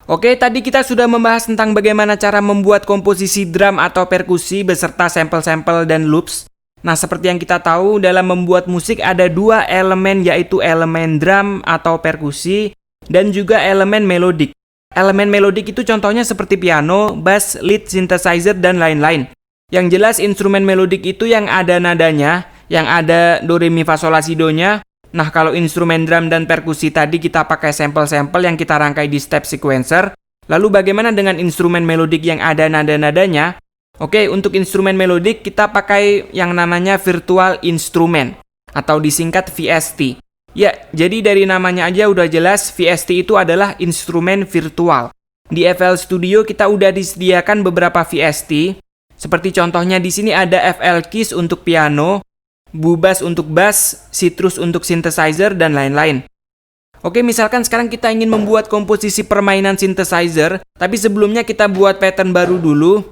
Oke, tadi kita sudah membahas tentang bagaimana cara membuat komposisi drum atau perkusi beserta sampel-sampel dan loops. Nah, seperti yang kita tahu, dalam membuat musik ada dua elemen, yaitu elemen drum atau perkusi dan juga elemen melodik. Elemen melodik itu contohnya seperti piano, bass, lead, synthesizer, dan lain-lain. Yang jelas instrumen melodik itu yang ada nadanya, yang ada do, re, mi, fa, sol, la, si, do-nya. Nah, kalau instrumen drum dan perkusi tadi kita pakai sampel-sampel yang kita rangkai di step sequencer. Lalu bagaimana dengan instrumen melodik yang ada nada-nadanya? Oke, untuk instrumen melodik kita pakai yang namanya virtual instrument atau disingkat VST. Ya, jadi dari namanya aja udah jelas VST itu adalah instrumen virtual. Di FL Studio kita udah disediakan beberapa VST. Seperti contohnya di sini ada FL Keys untuk piano, Bubas untuk bass, Citrus untuk synthesizer, dan lain-lain. Oke, misalkan sekarang kita ingin membuat komposisi permainan synthesizer, tapi sebelumnya kita buat pattern baru dulu.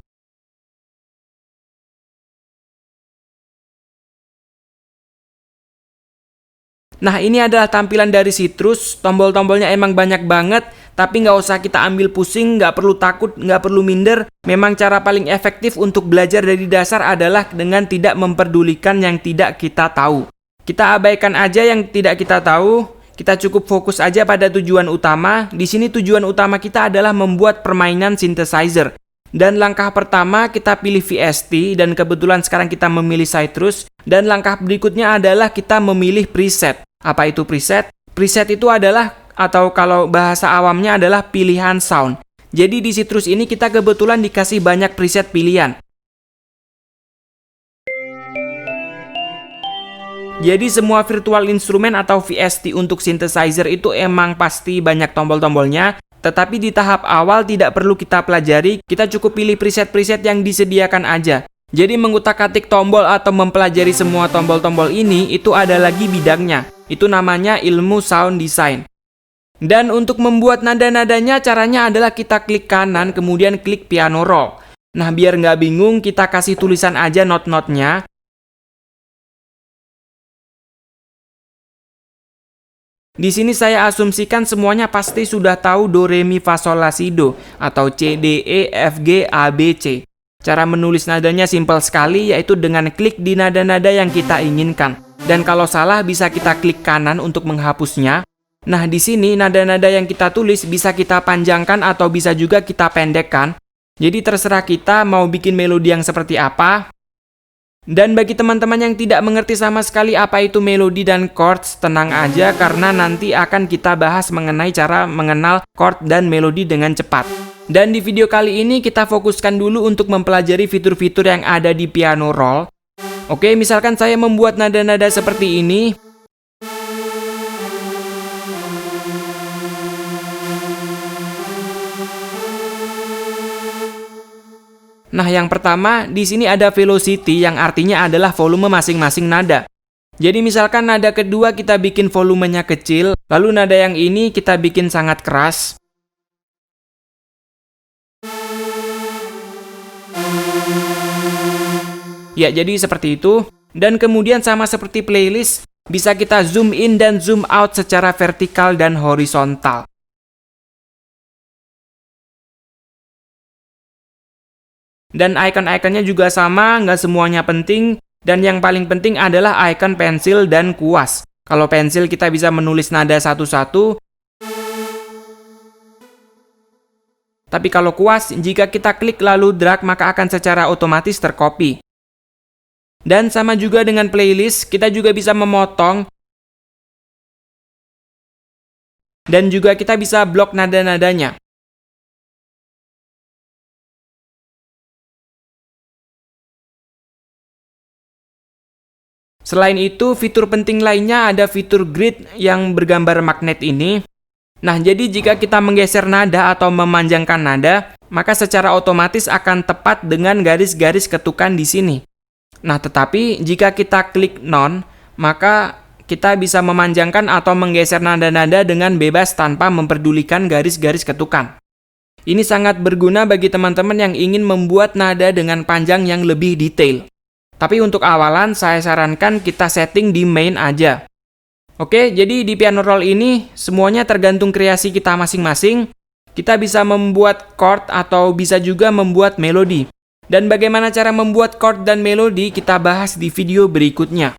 Nah, ini adalah tampilan dari Citrus. Tombol-tombolnya emang banyak banget, tapi nggak usah kita ambil pusing, nggak perlu takut, nggak perlu minder. Memang cara paling efektif untuk belajar dari dasar adalah dengan tidak memperdulikan yang tidak kita tahu. Kita abaikan aja yang tidak kita tahu, kita cukup fokus aja pada tujuan utama. Di sini tujuan utama kita adalah membuat permainan synthesizer. Dan langkah pertama kita pilih VST, dan kebetulan sekarang kita memilih Citrus. Dan langkah berikutnya adalah kita memilih preset. Apa itu preset? Preset itu adalah, atau kalau bahasa awamnya adalah pilihan sound. Jadi di Citrus ini kita kebetulan dikasih banyak preset pilihan. Jadi semua virtual instrument atau VST untuk synthesizer itu emang pasti banyak tombol-tombolnya. Tetapi di tahap awal tidak perlu kita pelajari, kita cukup pilih preset-preset yang disediakan aja. Jadi mengutak-atik tombol atau mempelajari semua tombol-tombol ini, itu ada lagi bidangnya. Itu namanya ilmu sound design. Dan untuk membuat nada-nadanya, caranya adalah kita klik kanan, kemudian klik piano roll. Nah, biar nggak bingung, kita kasih tulisan aja not-notnya. Di sini saya asumsikan semuanya pasti sudah tahu do, re, mi, fa, sol, la, si, do, atau C, D, E, F, G, A, B, C. Cara menulis nadanya simpel sekali, yaitu dengan klik di nada-nada yang kita inginkan. Dan kalau salah bisa kita klik kanan untuk menghapusnya. Nah, di sini nada-nada yang kita tulis bisa kita panjangkan atau bisa juga kita pendekkan. Jadi terserah kita mau bikin melodi yang seperti apa. Dan bagi teman-teman yang tidak mengerti sama sekali apa itu melodi dan chords, tenang aja karena nanti akan kita bahas mengenai cara mengenal chord dan melodi dengan cepat. Dan di video kali ini kita fokuskan dulu untuk mempelajari fitur-fitur yang ada di piano roll. Oke, misalkan saya membuat nada-nada seperti ini. Nah, yang pertama, di sini ada velocity yang artinya adalah volume masing-masing nada. Jadi misalkan nada kedua kita bikin volumenya kecil, lalu nada yang ini kita bikin sangat keras. Ya, jadi seperti itu. Dan kemudian sama seperti playlist, bisa kita zoom in dan zoom out secara vertikal dan horizontal. Dan icon-iconnya juga sama, nggak semuanya penting. Dan yang paling penting adalah icon pensil dan kuas. Kalau pensil kita bisa menulis nada satu-satu. Tapi kalau kuas, jika kita klik lalu drag, maka akan secara otomatis tercopy. Dan sama juga dengan playlist, kita juga bisa memotong. Dan juga kita bisa blok nada-nadanya. Selain itu, fitur penting lainnya ada fitur grid yang bergambar magnet ini. Nah, jadi jika kita menggeser nada atau memanjangkan nada, maka secara otomatis akan tepat dengan garis-garis ketukan di sini. Nah, tetapi jika kita klik none, maka kita bisa memanjangkan atau menggeser nada-nada dengan bebas tanpa memperdulikan garis-garis ketukan. Ini sangat berguna bagi teman-teman yang ingin membuat nada dengan panjang yang lebih detail. Tapi untuk awalan, saya sarankan kita setting di main aja. Oke, jadi di piano roll ini, semuanya tergantung kreasi kita masing-masing. kita bisa membuat chord atau bisa juga membuat melodi. Dan bagaimana cara membuat chord dan melodi kita bahas di video berikutnya.